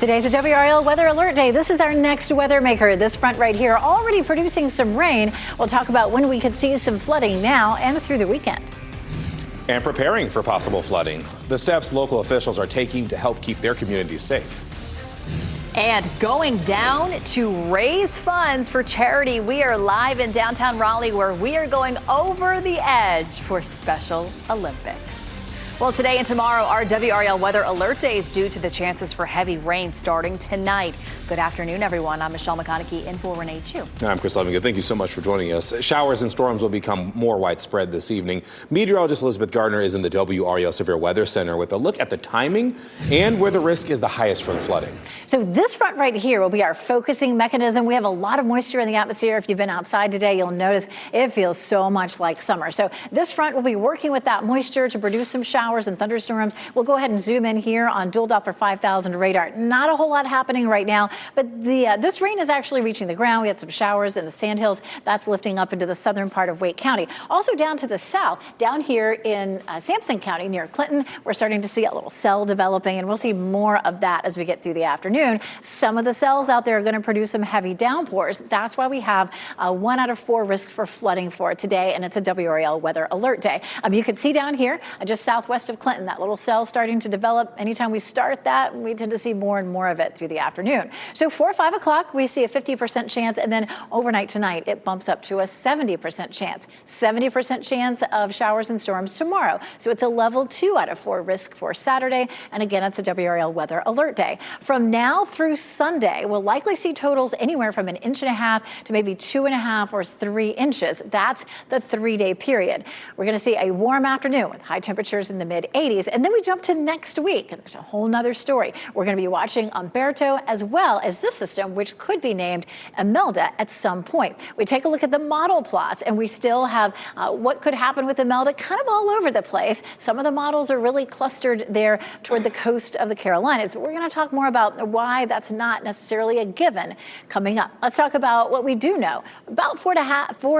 Today's a WRAL Weather Alert Day. This is our next weather maker. This front right here already producing some rain. We'll talk about when we could see some flooding now and through the weekend. And preparing for possible flooding. The steps local officials are taking to help keep their communities safe. And going down to raise funds for charity. We are live in downtown Raleigh where we are going over the edge for Special Olympics. Well, today and tomorrow are WRAL Weather Alert Days due to the chances for heavy rain starting tonight. Good afternoon, everyone. I'm Michelle McConaughey in for Renee Chu. I'm Chris Levingood. Thank you so much for joining us. Showers and storms will become more widespread this evening. Meteorologist Elizabeth Gardner is in the WRAL Severe Weather Center with a look at the timing and where the risk is the highest from flooding. So this front right here will be our focusing mechanism. We have a lot of moisture in the atmosphere. If you've been outside today, you'll notice it feels so much like summer. So this front will be working with that moisture to produce some showers and thunderstorms. We'll go ahead and zoom in here on dual Doppler 5000 radar. Not a whole lot happening right now, but this rain is actually reaching the ground. We had some showers in the Sandhills. That's lifting up into the southern part of Wake County. Also down to the south, down here in Sampson County near Clinton, we're starting to see a little cell developing, and we'll see more of that as we get through the afternoon. Some of the cells out there are going to produce some heavy downpours. That's why we have a 1 out of 4 risk for flooding for today, and it's a WRAL Weather Alert Day. You can see down here, just southwest of Clinton, that little cell starting to develop. Anytime we start that, we tend to see more and more of it through the afternoon. So 4 or 5 o'clock, we see a 50% chance, and then overnight tonight, it bumps up to a 70% chance. 70% chance of showers and storms tomorrow. So it's a level 2 out of 4 risk for Saturday, and again, it's a WRAL Weather Alert Day. From now through Sunday, we'll likely see totals anywhere from 1.5 inches to maybe 2.5 or 3 inches. That's the 3-day period. We're going to see a warm afternoon with high temperatures in the mid-80s, and then we jump to next week, and there's a whole nother story. We're going to be watching Umberto as well as this system, which could be named Imelda at some point. We take a look at the model plots, and we still have what could happen with Imelda kind of all over the place. Some of the models are really clustered there toward the coast of the Carolinas, but we're going to talk more about why that's not necessarily a given coming up. Let's talk about what we do know. About 4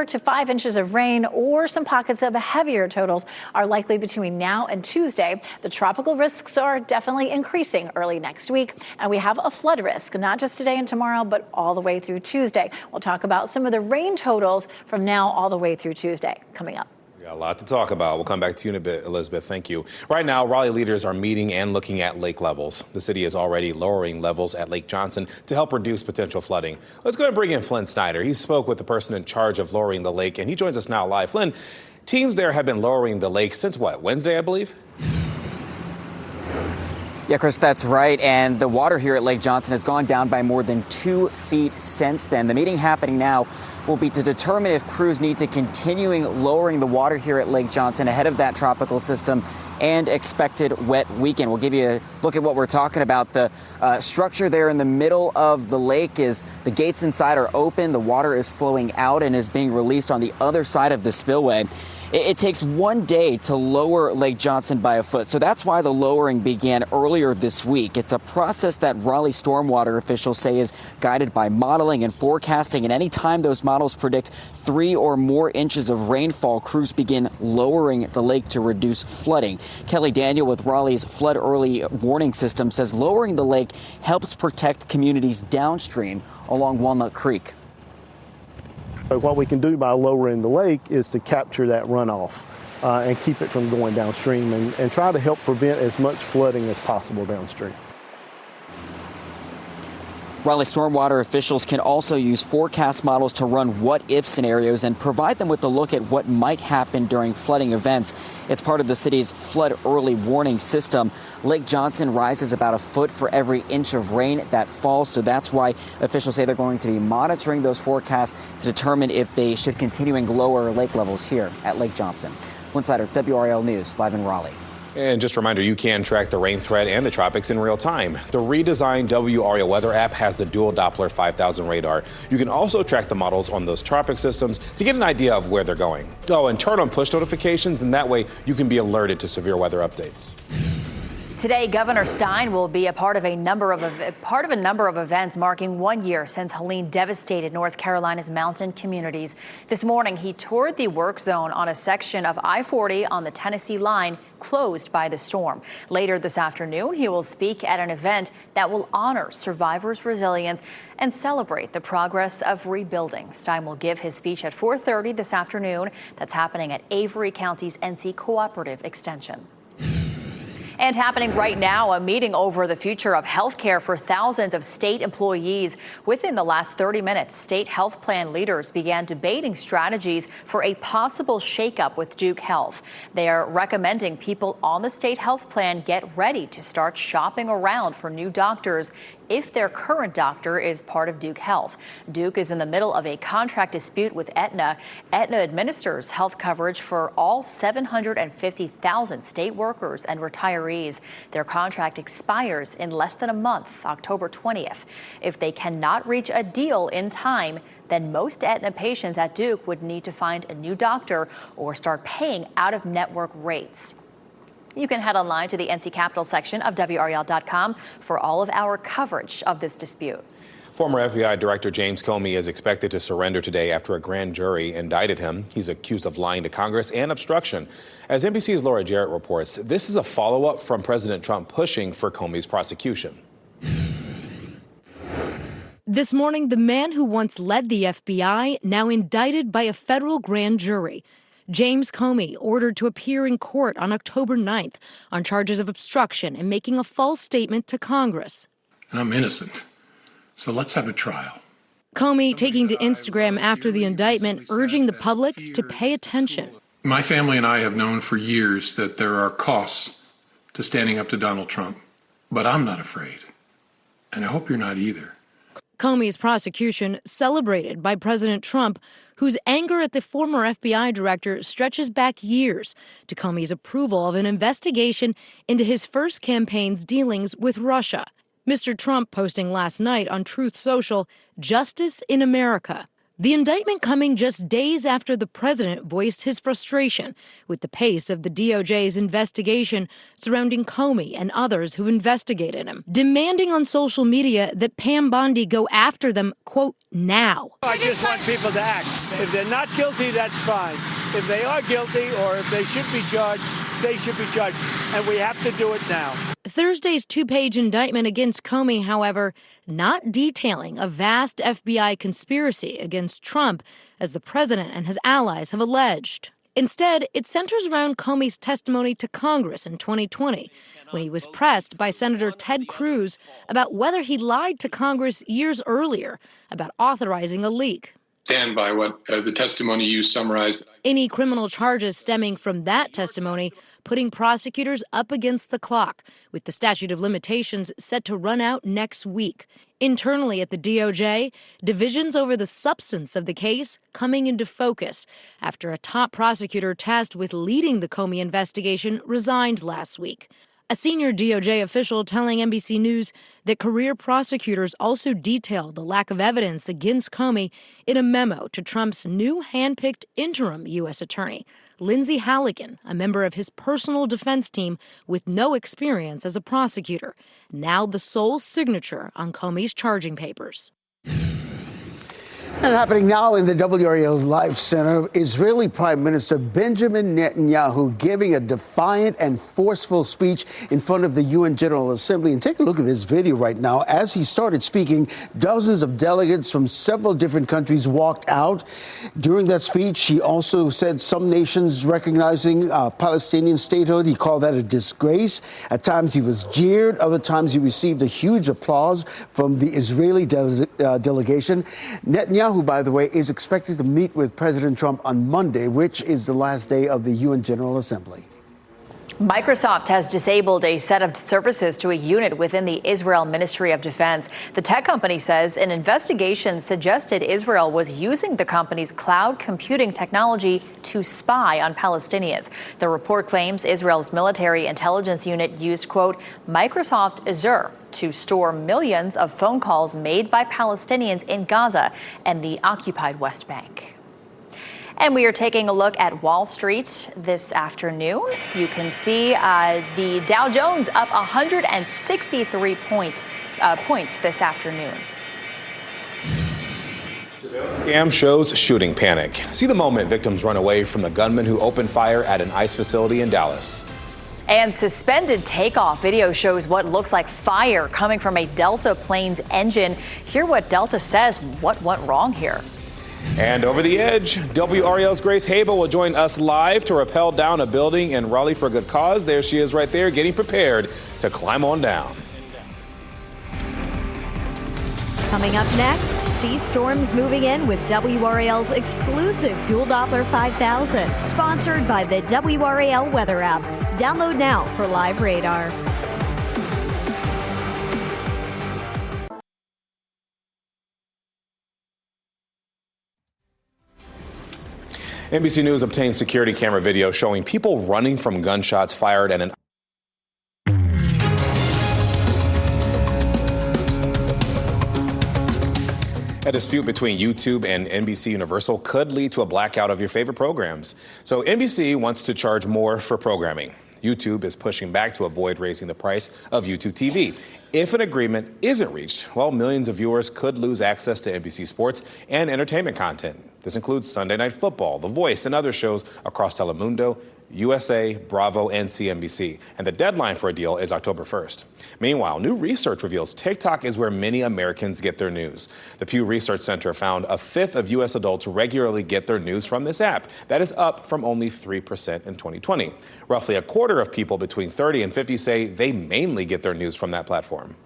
to 5 inches of rain or some pockets of heavier totals are likely between now and Tuesday. The tropical risks are definitely increasing early next week, and we have a flood risk, not just today and tomorrow, but all the way through Tuesday. We'll talk about some of the rain totals from now all the way through Tuesday coming up. We got a lot to talk about. We'll come back to you in a bit, Elizabeth. Thank you. Right now, Raleigh leaders are meeting and looking at lake levels. The city is already lowering levels at Lake Johnson to help reduce potential flooding. Let's go ahead and bring in Flynn Snyder. He spoke with the person in charge of lowering the lake, and he joins us now live. Flynn, teams there have been lowering the lake since what, Wednesday, I believe? Yeah, Chris, that's right. And the water here at Lake Johnson has gone down by more than 2 feet since then. The meeting happening now will be to determine if crews need to continuing lowering the water here at Lake Johnson ahead of that tropical system and expected wet weekend. We'll give you a look at what we're talking about. The structure there in the middle of the lake is the gates inside are open. The water is flowing out and is being released on the other side of the spillway. It takes 1 day to lower Lake Johnson by a foot, so that's why the lowering began earlier this week. It's a process that Raleigh stormwater officials say is guided by modeling and forecasting, and any time those models predict 3 or more inches of rainfall, crews begin lowering the lake to reduce flooding. Kelly Daniel with Raleigh's Flood Early Warning System says lowering the lake helps protect communities downstream along Walnut Creek. What we can do by lowering the lake is to capture that runoff and keep it from going downstream and try to help prevent as much flooding as possible downstream. Raleigh stormwater officials can also use forecast models to run what-if scenarios and provide them with a look at what might happen during flooding events. It's part of the city's flood early warning system. Lake Johnson rises about a foot for every inch of rain that falls, so that's why officials say they're going to be monitoring those forecasts to determine if they should continuing lower lake levels here at Lake Johnson. Flynn Snyder, WRAL News, live in Raleigh. And just a reminder, you can track the rain threat and the tropics in real time. The redesigned WRAL weather app has the dual Doppler 5000 radar. You can also track the models on those tropic systems to get an idea of where they're going. Oh, and turn on push notifications, and that way you can be alerted to severe weather updates. Today, Governor Stein will be a part of a number of events marking 1 year since Helene devastated North Carolina's mountain communities. This morning, he toured the work zone on a section of I-40 on the Tennessee line closed by the storm. Later this afternoon, he will speak at an event that will honor survivors' resilience and celebrate the progress of rebuilding. Stein will give his speech at 4:30 this afternoon. That's happening at Avery County's NC Cooperative Extension. And happening right now, a meeting over the future of health care for thousands of state employees. Within the last 30 minutes, state health plan leaders began debating strategies for a possible shakeup with Duke Health. They are recommending people on the state health plan get ready to start shopping around for new doctors if their current doctor is part of Duke Health. Duke is in the middle of a contract dispute with Aetna. Aetna administers health coverage for all 750,000 state workers and retirees. Their contract expires in less than a month, October 20th. If they cannot reach a deal in time, then most Aetna patients at Duke would need to find a new doctor or start paying out-of-network rates. You can head online to the NC Capital section of WRAL.com for all of our coverage of this dispute. Former FBI Director James Comey is expected to surrender today after a grand jury indicted him. He's accused of lying to Congress and obstruction. As NBC's Laura Jarrett reports, this is a follow-up from President Trump pushing for Comey's prosecution. This morning, the man who once led the FBI, now indicted by a federal grand jury. James Comey ordered to appear in court on October 9th on charges of obstruction and making a false statement to Congress. And I'm innocent, so let's have a trial. Comey taking to Instagram after the indictment, urging the public to pay attention. My family and I have known for years that there are costs to standing up to Donald Trump, but I'm not afraid, and I hope you're not either. Comey's prosecution celebrated by President Trump, whose anger at the former FBI director stretches back years to Comey's approval of an investigation into his first campaign's dealings with Russia. Mr. Trump posting last night on Truth Social, "Justice in America." The indictment coming just days after the president voiced his frustration with the pace of the DOJ's investigation surrounding Comey and others who investigated him, demanding on social media that Pam Bondi go after them, quote, now. I just want people to act. If they're not guilty, that's fine. If they are guilty or if they should be charged, they should be charged. And we have to do it now. Thursday's two-page indictment against Comey, however, not detailing a vast FBI conspiracy against Trump, as the president and his allies have alleged. Instead, it centers around Comey's testimony to Congress in 2020, when he was pressed by Senator Ted Cruz about whether he lied to Congress years earlier about authorizing a leak. Stand by what the testimony you summarized. Any criminal charges stemming from that testimony putting prosecutors up against the clock, with the statute of limitations set to run out next week. Internally at the DOJ, divisions over the substance of the case coming into focus after a top prosecutor tasked with leading the Comey investigation resigned last week. A senior DOJ official telling NBC News that career prosecutors also detailed the lack of evidence against Comey in a memo to Trump's new handpicked interim U.S. attorney, Lindsay Halligan, a member of his personal defense team with no experience as a prosecutor, now the sole signature on Comey's charging papers. And happening now in the WRAL Live Center, Israeli Prime Minister Benjamin Netanyahu giving a defiant and forceful speech in front of the UN General Assembly. And take a look at this video right now. As he started speaking, dozens of delegates from several different countries walked out. During that speech, he also said some nations recognizing Palestinian statehood. He called that a disgrace. At times he was jeered. Other times he received a huge applause from the Israeli delegation. Netanyahu, by the way, is expected to meet with President Trump on Monday, which is the last day of the UN General Assembly. Microsoft has disabled a set of services to a unit within the Israel Ministry of Defense. The tech company says an investigation suggested Israel was using the company's cloud computing technology to spy on Palestinians. The report claims Israel's military intelligence unit used, quote, Microsoft Azure to store millions of phone calls made by Palestinians in Gaza and the occupied West Bank. And we are taking a look at Wall Street this afternoon. You can see the Dow Jones up 163 points this afternoon. Scam shows shooting panic. See the moment victims run away from the gunman who opened fire at an ICE facility in Dallas. And suspended takeoff video shows what looks like fire coming from a Delta plane's engine. Hear what Delta says, what went wrong here. And over the edge, WRAL's Grace Haba will join us live to rappel down a building in Raleigh for a good cause. There she is right there, getting prepared to climb on down. Coming up next, see storms moving in with WRAL's exclusive Dual Doppler 5000, sponsored by the WRAL Weather app. Download now for live radar. NBC News obtained security camera video showing people running from gunshots fired at an A dispute between YouTube and NBC Universal could lead to a blackout of your favorite programs. So NBC wants to charge more for programming. YouTube is pushing back to avoid raising the price of YouTube TV. If an agreement isn't reached, well, millions of viewers could lose access to NBC sports and entertainment content. This includes Sunday Night Football, The Voice, and other shows across Telemundo, USA, Bravo, and CNBC. And the deadline for a deal is October 1st. Meanwhile, new research reveals TikTok is where many Americans get their news. The Pew Research Center found a fifth of U.S. adults regularly get their news from this app. That is up from only 3% in 2020. Roughly a quarter of people between 30 and 50 say they mainly get their news from that platform.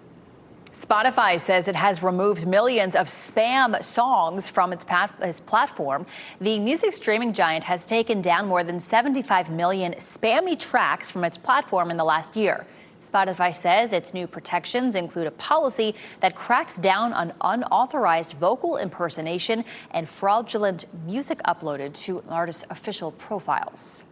Spotify says it has removed millions of spam songs from its platform. The music streaming giant has taken down more than 75 million spammy tracks from its platform in the last year. Spotify says its new protections include a policy that cracks down on unauthorized vocal impersonation and fraudulent music uploaded to artists' official profiles.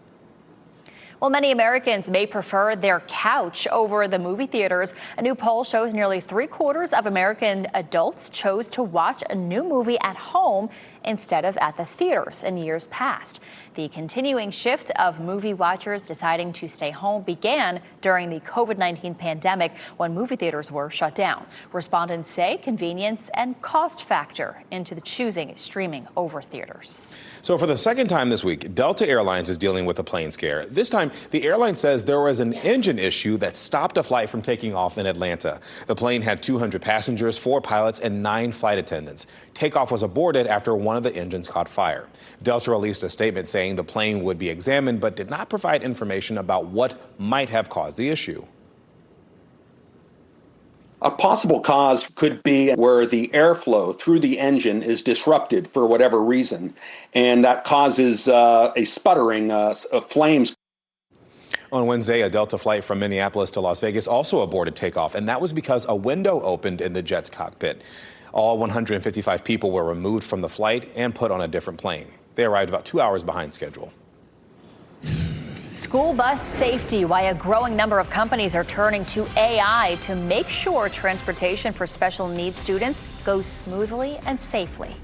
Well, many Americans may prefer their couch over the movie theaters. A new poll shows nearly 3/4 of American adults chose to watch a new movie at home instead of at the theaters in years past. The continuing shift of movie watchers deciding to stay home began during the COVID-19 pandemic when movie theaters were shut down. Respondents say convenience and cost factor into the choosing streaming over theaters. So for the second time this week, Delta Airlines is dealing with a plane scare. This time, the airline says there was an engine issue that stopped a flight from taking off in Atlanta. The plane had 200 passengers, 4 pilots, and 9 flight attendants. Takeoff was aborted after one of the engines caught fire. Delta released a statement saying the plane would be examined, but did not provide information about what might have caused the issue. A possible cause could be where the airflow through the engine is disrupted for whatever reason, and that causes a sputtering of flames. On Wednesday, a Delta flight from Minneapolis to Las Vegas also aborted takeoff, and that was because a window opened in the jet's cockpit. All 155 people were removed from the flight and put on a different plane. They arrived about 2 hours behind schedule. School bus safety, why a growing number of companies are turning to AI to make sure transportation for special needs students goes smoothly and safely.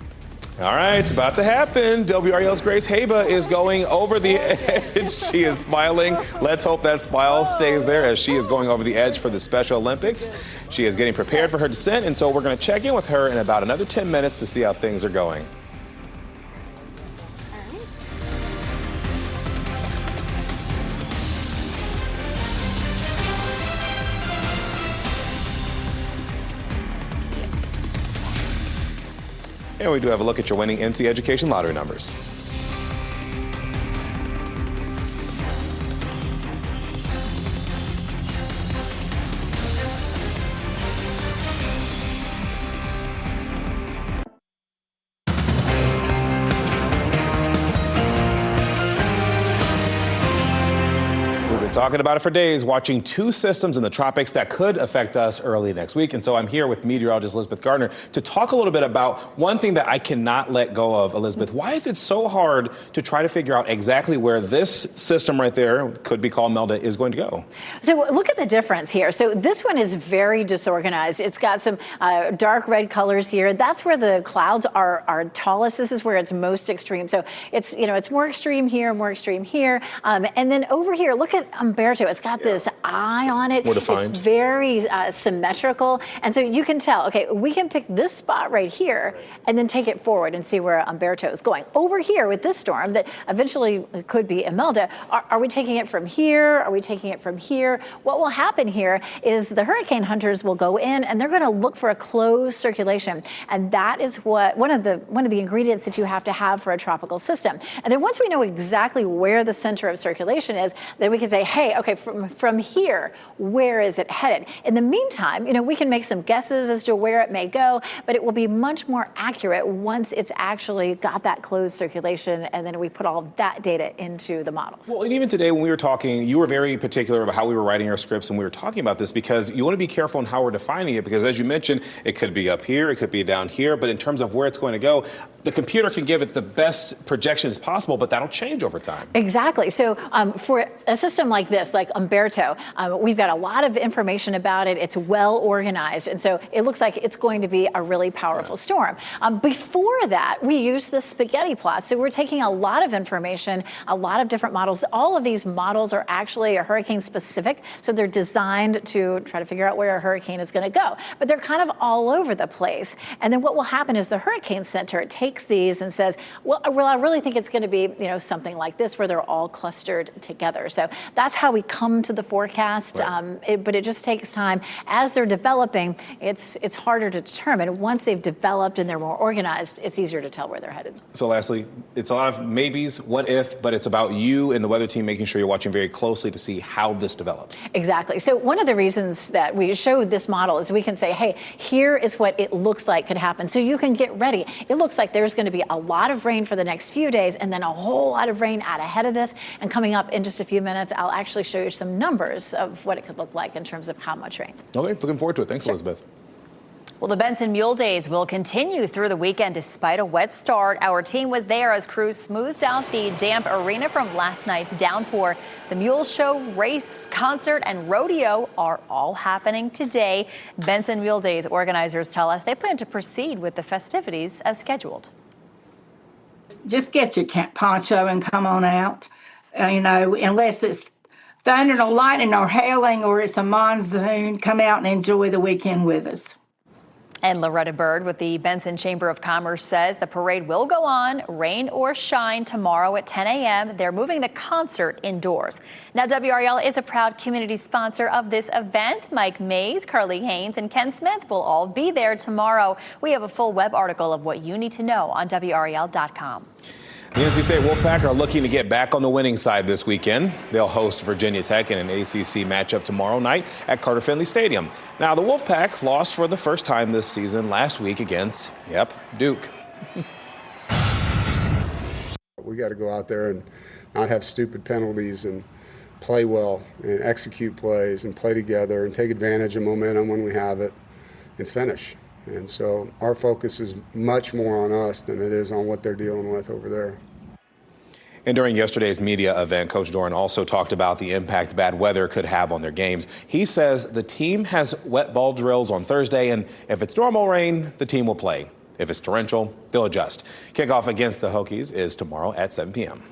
All right, it's about to happen. WRAL's Grace Haba is going over the edge. She is smiling. Let's hope that smile stays there as she is going over the edge for the Special Olympics. She is getting prepared for her descent, and so we're going to check in with her in about another 10 minutes to see how things are going. And we do have a look at your winning NC Education lottery numbers. Talking about it for days, watching two systems in the tropics that could affect us early next week. And so I'm here with meteorologist Elizabeth Gardner to talk a little bit about one thing that I cannot let go of. Elizabeth, why is it so hard to try to figure out exactly where this system right there, could be called Melda, is going to go? So look at the difference here. So this one is very disorganized. It's got some dark red colors here. That's where the clouds are tallest. This is where it's most extreme. So it's, it's more extreme here, more extreme here. And then over here, look at Umberto. It's got this eye on it. More defined. It's very symmetrical. And so you can tell, okay, we can pick this spot right here and then take it forward and see where Umberto is going. Over here with this storm that eventually could be Imelda, are we taking it from here? Are we taking it from here? What will happen here is the hurricane hunters will go in and they're going to look for a closed circulation. And that is what one of the ingredients that you have to have for a tropical system. And then once we know exactly where the center of circulation is, then we can say, hey, okay, from here, where is it headed? In the meantime, we can make some guesses as to where it may go, but it will be much more accurate once it's actually got that closed circulation, and then we put all of that data into the models. Well, and even today when we were talking, you were very particular about how we were writing our scripts, and we were talking about this because you want to be careful in how we're defining it, because as you mentioned, it could be up here, it could be down here, but in terms of where it's going to go, the computer can give it the best projections possible, but that'll change over time. Exactly. So for a system like this, like Umberto, we've got a lot of information about it. It's well organized. And so it looks like it's going to be a really powerful storm. Before that, we used the spaghetti plot. So we're taking a lot of information, a lot of different models. All of these models are actually hurricane specific. So they're designed to try to figure out where a hurricane is going to go. But they're kind of all over the place. And then what will happen is the Hurricane Center takes these and says, well, I really think it's going to be, something like this where they're all clustered together. So that's how we come to the forecast. Right. But it just takes time. As they're developing, it's harder to determine. Once they've developed and they're more organized, it's easier to tell where they're headed. So lastly, it's a lot of maybes, what if, but it's about you and the weather team making sure you're watching very closely to see how this develops. Exactly. So one of the reasons that we showed this model is we can say, hey, here is what it looks like could happen. So you can get ready. It looks like there's going to be a lot of rain for the next few days and then a whole lot of rain out ahead of this. And coming up in just a few minutes, I'll actually show you some numbers of what it could look like in terms of how much rain. Okay, looking forward to it. Thanks, Elizabeth. Well, the Benson Mule Days will continue through the weekend despite a wet start. Our team was there as crews smoothed out the damp arena from last night's downpour. The Mule Show, race, concert, and rodeo are all happening today. Benson Mule Days organizers tell us they plan to proceed with the festivities as scheduled. Just get your poncho and come on out, unless it's thunder or lightning or hailing or it's a monsoon, come out and enjoy the weekend with us. And Loretta Bird with the Benson Chamber of Commerce says the parade will go on, rain or shine, tomorrow at 10 a.m. They're moving the concert indoors. Now, WRAL is a proud community sponsor of this event. Mike Mays, Carly Haynes, and Ken Smith will all be there tomorrow. We have a full web article of what you need to know on WRAL.com. The NC State Wolfpack are looking to get back on the winning side this weekend. They'll host Virginia Tech in an ACC matchup tomorrow night at Carter Finley Stadium. Now, the Wolfpack lost for the first time this season last week against, Duke. We got to go out there and not have stupid penalties and play well and execute plays and play together and take advantage of momentum when we have it and finish. And so our focus is much more on us than it is on what they're dealing with over there. And during yesterday's media event, Coach Doran also talked about the impact bad weather could have on their games. He says the team has wet ball drills on Thursday, and if it's normal rain, the team will play. If it's torrential, they'll adjust. Kickoff against the Hokies is tomorrow at 7 p.m.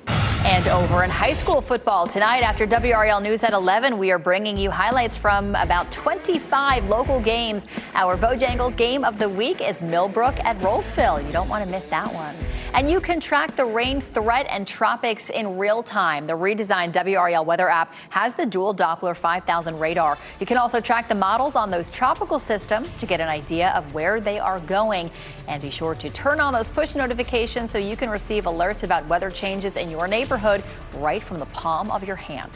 And over in high school football tonight, after WRAL News at 11, we are bringing you highlights from about 25 local games. Our Bojangles game of the week is Millbrook at Rollsville. You don't want to miss that one. And you can track the rain threat and tropics in real time. The redesigned WRAL weather app has the dual Doppler 5000 radar. You can also track the models on those tropical systems to get an idea of where they are going. And be sure to turn on those push notifications so you can receive alerts about weather changes in your neighborhood right from the palm of your hand.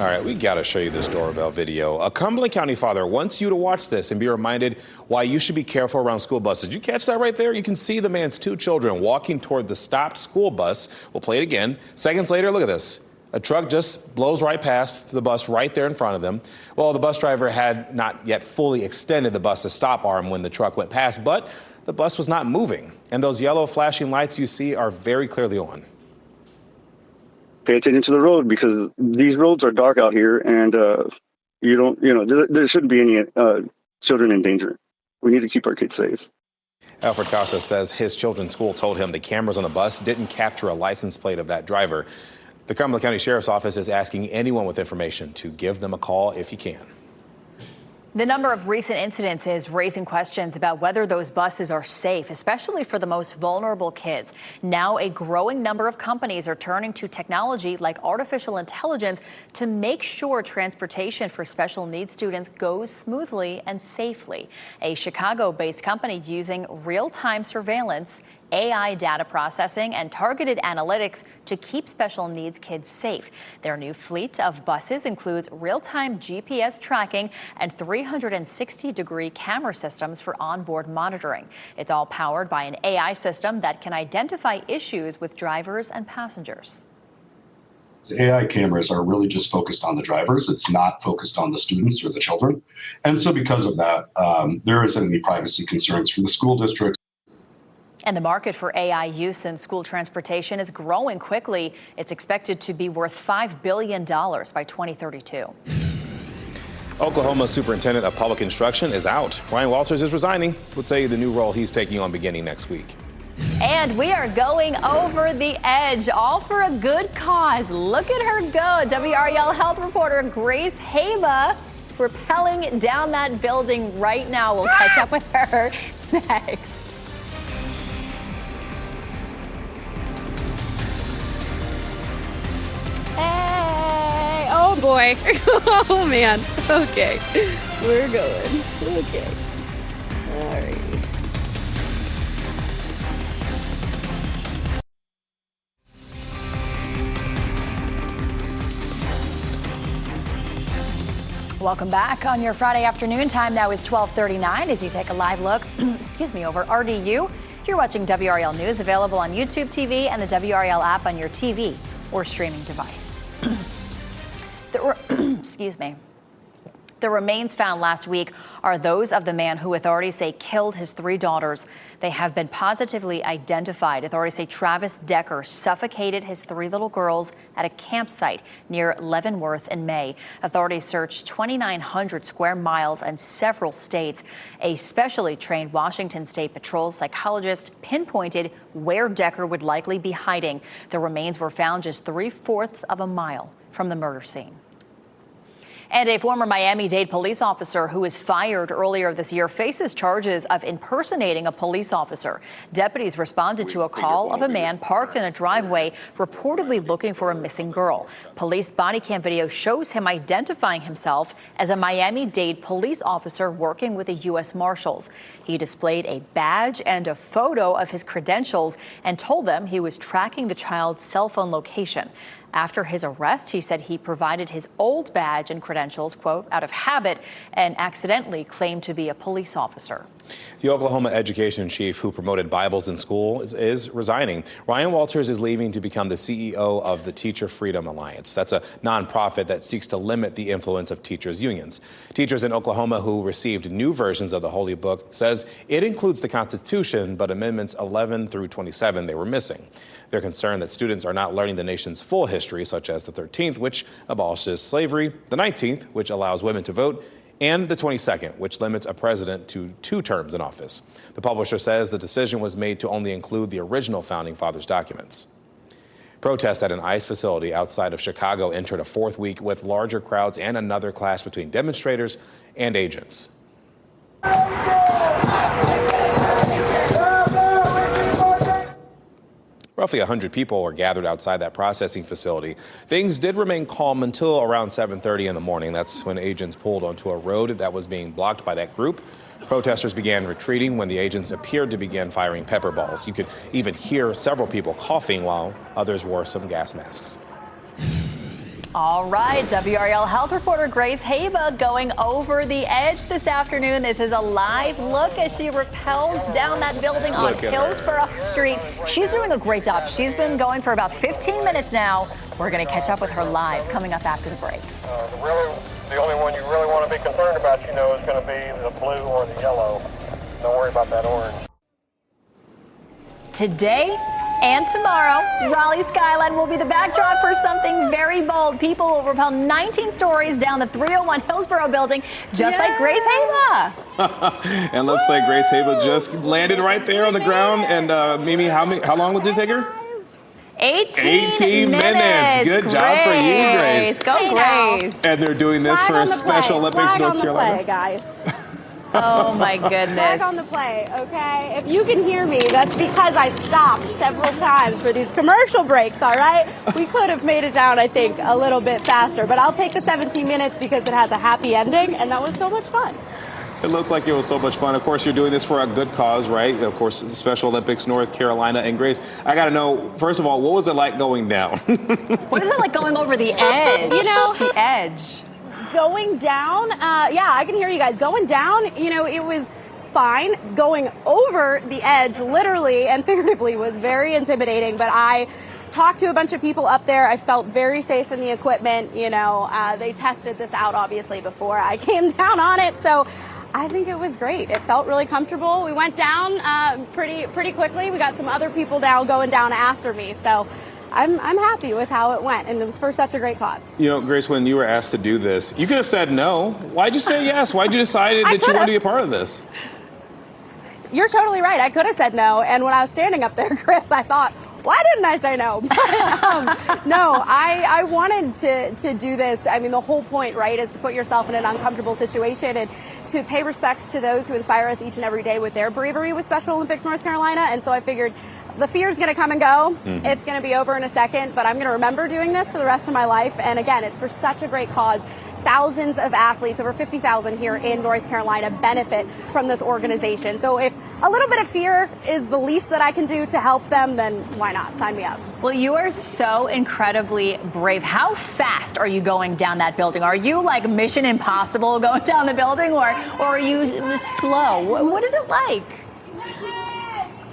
All right, we got to show you this doorbell video. A Cumberland County father wants you to watch this and be reminded why you should be careful around school buses. Did you catch that right there? You can see the man's two children walking toward the stopped school bus. We'll play it again. Seconds later, look at this. A truck just blows right past the bus right there in front of them. Well, the bus driver had not yet fully extended the bus's stop arm when the truck went past, but the bus was not moving. And those yellow flashing lights you see are very clearly on. Pay attention to the road because these roads are dark out here, and there shouldn't be any children in danger. We need to keep our kids safe. Alfred Casa says his children's school told him the cameras on the bus didn't capture a license plate of that driver. The Cumberland County Sheriff's Office is asking anyone with information to give them a call if you can. The number of recent incidents is raising questions about whether those buses are safe, especially for the most vulnerable kids. Now, a growing number of companies are turning to technology like artificial intelligence to make sure transportation for special needs students goes smoothly and safely. A Chicago-based company using real-time surveillance, AI data processing, and targeted analytics to keep special needs kids safe. Their new fleet of buses includes real-time GPS tracking and 360-degree camera systems for onboard monitoring. It's all powered by an AI system that can identify issues with drivers and passengers. The AI cameras are really just focused on the drivers. It's not focused on the students or the children. And so because of that, there isn't any privacy concerns for the school districts. And the market for AI use in school transportation is growing quickly. It's expected to be worth $5 billion by 2032. Oklahoma Superintendent of Public Instruction is out. Ryan Walters is resigning. We'll tell you the new role he's taking on beginning next week. And we are going over the edge, all for a good cause. Look at her go. WRAL health reporter Grace Haba rappelling down that building right now. We'll catch up with her next. Hey! Oh boy. Oh man. Okay. We're going. Okay. All right. Welcome back on your Friday afternoon. Time now is 12:39 as you take a live look, over RDU. You're watching WRAL News, available on YouTube TV and the WRAL app on your TV or streaming device. The remains found last week are those of the man who authorities say killed his 3 daughters. They have been positively identified. Authorities say Travis Decker suffocated his 3 little girls at a campsite near Leavenworth in May. Authorities searched 2,900 square miles and several states. A specially trained Washington State Patrol psychologist pinpointed where Decker would likely be hiding. The remains were found just 3/4 of a mile from the murder scene. And a former Miami-Dade police officer who was fired earlier this year faces charges of impersonating a police officer. Deputies responded to a call of a man parked in a driveway reportedly looking for a missing girl. Police body cam video shows him identifying himself as a Miami-Dade police officer working with the U.S. Marshals. He displayed a badge and a photo of his credentials and told them he was tracking the child's cell phone location. After his arrest, he said he provided his old badge and credentials, quote, out of habit, and accidentally claimed to be a police officer. The Oklahoma education chief who promoted Bibles in school is resigning. Ryan Walters is leaving to become the CEO of the Teacher Freedom Alliance. That's a nonprofit that seeks to limit the influence of teachers' unions. Teachers in Oklahoma who received new versions of the Holy Book says it includes the Constitution, but amendments 11 through 27 they were missing. They're concerned that students are not learning the nation's full history, such as the 13th, which abolishes slavery, the 19th, which allows women to vote, and the 22nd, which limits a president to 2 terms in office. The publisher says the decision was made to only include the original Founding Fathers documents. Protests at an ICE facility outside of Chicago entered a 4th week with larger crowds and another clash between demonstrators and agents. Roughly 100 people were gathered outside that processing facility. Things did remain calm until around 7:30 in the morning. That's when agents pulled onto a road that was being blocked by that group. Protesters began retreating when the agents appeared to begin firing pepper balls. You could even hear several people coughing while others wore some gas masks. All right, WRAL health reporter Grace Haba going over the edge this afternoon. This is a live look as she rappels down that building on Hillsborough Street. She's doing a great job. She's been going for about 15 minutes now, We're going to catch up with her live coming up after the break. The only one you really want to be concerned about, is going to be the blue or the yellow. Don't worry about that orange. Today and tomorrow, Raleigh skyline will be the backdrop for something very bold. People will rappel 19 stories down the 301 Hillsborough building, just like Grace Haba. And looks like Grace Haba just landed right there on the ground. And Mimi, how long did it take her? 18 minutes. Good job for you, Grace. Go, Grace. And they're doing this for Special Olympics North Carolina. Play, guys. Oh my goodness. Flag on the play, okay? If you can hear me, that's because I stopped several times for these commercial breaks, all right? We could have made it down, I think, a little bit faster, but I'll take the 17 minutes because it has a happy ending, and that was so much fun. It looked like it was so much fun. Of course, you're doing this for a good cause, right? Of course, Special Olympics North Carolina. And Grace, I got to know, first of all, what was it like going down? What is it like going over the edge? The edge. Going down, yeah, I can hear you guys. Going down, it was fine. Going over the edge, literally and figuratively, was very intimidating. But I talked to a bunch of people up there. I felt very safe in the equipment. They tested this out, obviously, before I came down on it. So I think it was great. It felt really comfortable. We went down pretty quickly. We got some other people now going down after me. So I'm happy with how it went, and it was for such a great cause. Grace, when you were asked to do this, you could have said no. Why'd you say yes? Why'd you decide that you wanted to be a part of this? You're totally right. I could have said no, and when I was standing up there, Chris, I thought, why didn't I say no? But, no, I wanted to do this. I mean, the whole point, right, is to put yourself in an uncomfortable situation and to pay respects to those who inspire us each and every day with their bravery with Special Olympics North Carolina. And so I figured the fear is going to come and go. Mm-hmm. It's going to be over in a second, but I'm going to remember doing this for the rest of my life. And again, it's for such a great cause. Thousands of athletes, over 50,000 here in North Carolina, benefit from this organization. So if a little bit of fear is the least that I can do to help them, then why not? Sign me up. Well, you are so incredibly brave. How fast are you going down that building? Are you like Mission Impossible going down the building, or are you slow? What is it like?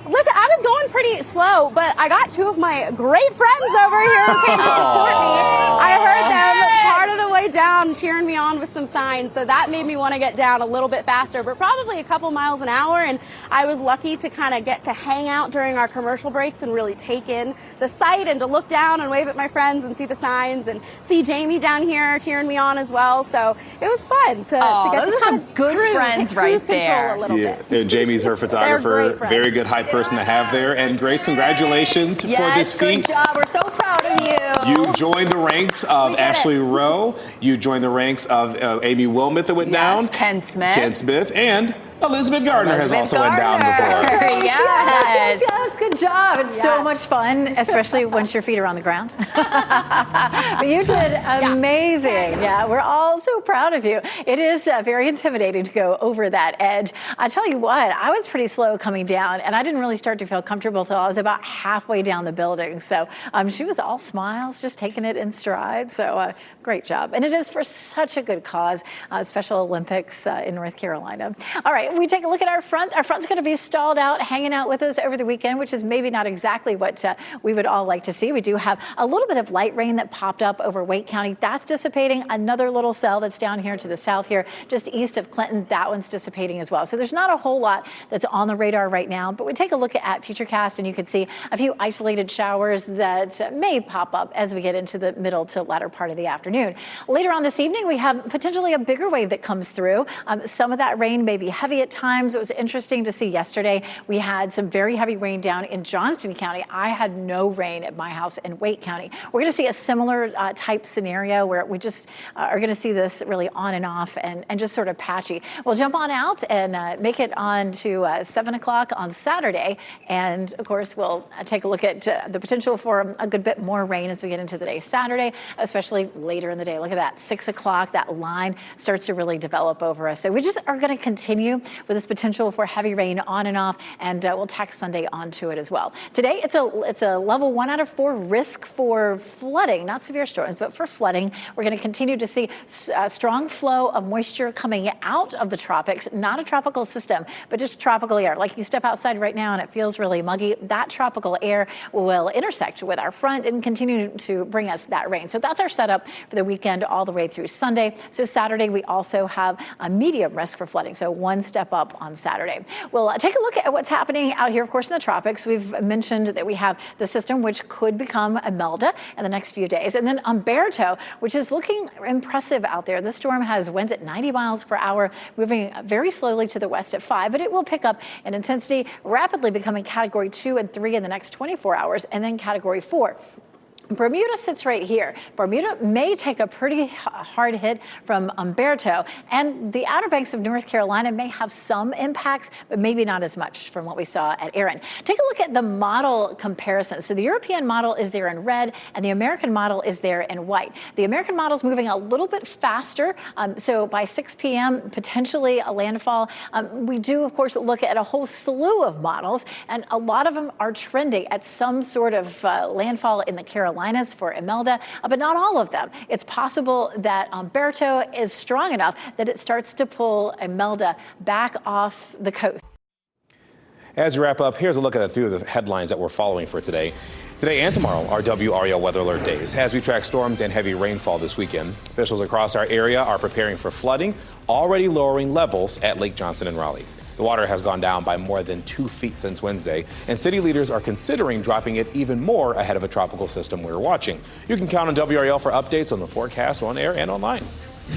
Listen, I was going pretty slow, but I got two of my great friends over here who came to support me. I heard them part of the way down cheering me on with some signs, so that made me want to get down a little bit faster, but probably a couple miles an hour. And I was lucky to kind of get to hang out during our commercial breaks and really take in the sight and to look down and wave at my friends and see the signs and see Jamie down here cheering me on as well. So it was fun to get those to are some good friends right there. A little bit. And Jamie's her photographer, very good hype person to have there. And Grace, congratulations for this feat. Good job. We're so proud of you. You joined the ranks of Ashley Rowe. You joined the ranks of Amy Wilmoth that went down. Ken Smith. And Elizabeth Gardner has also went down before. Yes, good job. It's so much fun, especially once your feet are on the ground. But you did amazing. Yeah, we're all so proud of you. It is very intimidating to go over that edge. I tell you what, I was pretty slow coming down, and I didn't really start to feel comfortable until I was about halfway down the building. So she was all smiles, just taking it in stride. So great job. And it is for such a good cause, Special Olympics in North Carolina. All right. We take a look at our front. Our front's going to be stalled out, hanging out with us over the weekend, which is maybe not exactly what we would all like to see. We do have a little bit of light rain that popped up over Wake County. That's dissipating. Another little cell that's down here to the south here, just east of Clinton, that one's dissipating as well. So there's not a whole lot that's on the radar right now, but we take a look at Futurecast and you can see a few isolated showers that may pop up as we get into the middle to latter part of the afternoon. Later on this evening, we have potentially a bigger wave that comes through. Some of that rain may be heavy at times. It was interesting to see yesterday. We had some very heavy rain down in Johnston County. I had no rain at my house in Wake County. We're going to see a similar type scenario where we just are going to see this really on and off and just sort of patchy. We'll jump on out and make it on to 7 o'clock on Saturday. And of course, we'll take a look at the potential for a good bit more rain as we get into the day Saturday, especially later in the day. Look at that, 6 o'clock, that line starts to really develop over us. So we just are going to continue with this potential for heavy rain on and off, and we'll tack Sunday onto it as well. Today, it's a level 1 out of 4 risk for flooding, not severe storms, but for flooding. We're going to continue to see a strong flow of moisture coming out of the tropics, not a tropical system, but just tropical air. Like you step outside right now and it feels really muggy, that tropical air will intersect with our front and continue to bring us that rain. So that's our setup for the weekend all the way through Sunday. So Saturday, we also have a medium risk for flooding, so 1 step up on Saturday. We'll take a look at what's happening out here, of course, in the tropics. We've mentioned that we have the system which could become Imelda in the next few days, and then Umberto, which is looking impressive out there. This storm has winds at 90 miles per hour, moving very slowly to the west at 5, but it will pick up in intensity, rapidly becoming Category 2 and 3 in the next 24 hours, and then Category 4. Bermuda sits right here. Bermuda may take a pretty hard hit from Umberto, and the Outer Banks of North Carolina may have some impacts, but maybe not as much from what we saw at Erin. Take a look at the model comparison. So the European model is there in red, and the American model is there in white. The American model is moving a little bit faster, so by 6 p.m., potentially a landfall. We do, of course, look at a whole slew of models, and a lot of them are trending at some sort of landfall in the Carolinas for Imelda, but not all of them. It's possible that Umberto is strong enough that it starts to pull Imelda back off the coast. As we wrap up, here's a look at a few of the headlines that we're following for today. Today and tomorrow are WRAL weather alert days as we track storms and heavy rainfall this weekend. Officials across our area are preparing for flooding, already lowering levels at Lake Johnson and Raleigh. The water has gone down by more than 2 feet since Wednesday, and city leaders are considering dropping it even more ahead of a tropical system we're watching. You can count on WRAL for updates on the forecast on air and online.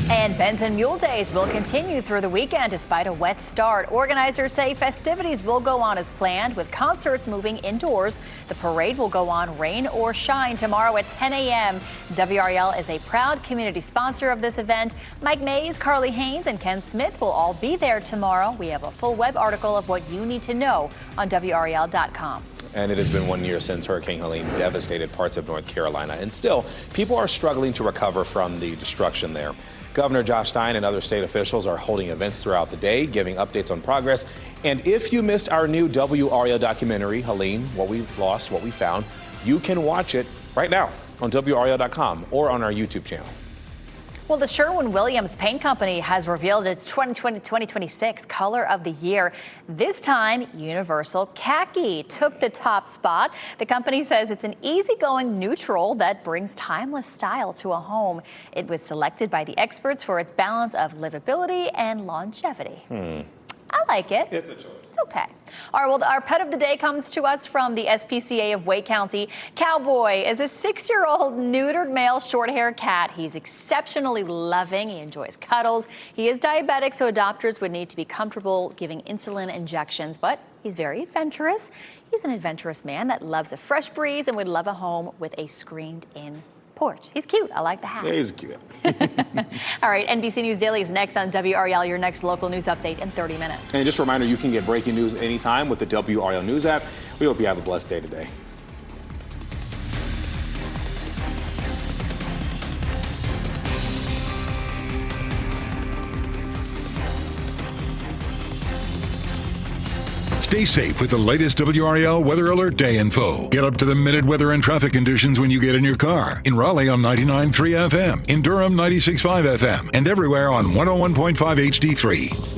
And Benson Mule Days will continue through the weekend despite a wet start. Organizers say festivities will go on as planned, with concerts moving indoors. The parade will go on rain or shine tomorrow at 10 a.m. WRAL is a proud community sponsor of this event. Mike Mays, Carly Haynes, and Ken Smith will all be there tomorrow. We have a full web article of what you need to know on WRAL.com. And it has been 1 year since Hurricane Helene devastated parts of North Carolina, and still, people are struggling to recover from the destruction there. Governor Josh Stein and other state officials are holding events throughout the day, giving updates on progress. And if you missed our new WRAL documentary, Helene, What We Lost, What We Found, you can watch it right now on WRAL.com or on our YouTube channel. Well, the Sherwin-Williams Paint Company has revealed its 2020-2026 color of the year. This time, Universal Khaki took the top spot. The company says it's an easygoing neutral that brings timeless style to a home. It was selected by the experts for its balance of livability and longevity. I like it. It's a choice. It's okay. All right, well, our pet of the day comes to us from the SPCA of Wake County. Cowboy is a 6-year-old neutered male short-haired cat. He's exceptionally loving. He enjoys cuddles. He is diabetic, so adopters would need to be comfortable giving insulin injections, but he's very adventurous. He's an adventurous man that loves a fresh breeze and would love a home with a screened-in porch. He's cute. I like the hat. Yeah, he's cute. All right, NBC News Daily is next on WRAL, your next local news update in 30 minutes. And just a reminder, you can get breaking news anytime with the WRAL News app. We hope you have a blessed day today. Stay safe with the latest WRAL Weather Alert Day info. Get up to the minute weather and traffic conditions when you get in your car. In Raleigh on 99.3 FM, in Durham 96.5 FM, and everywhere on 101.5 HD3.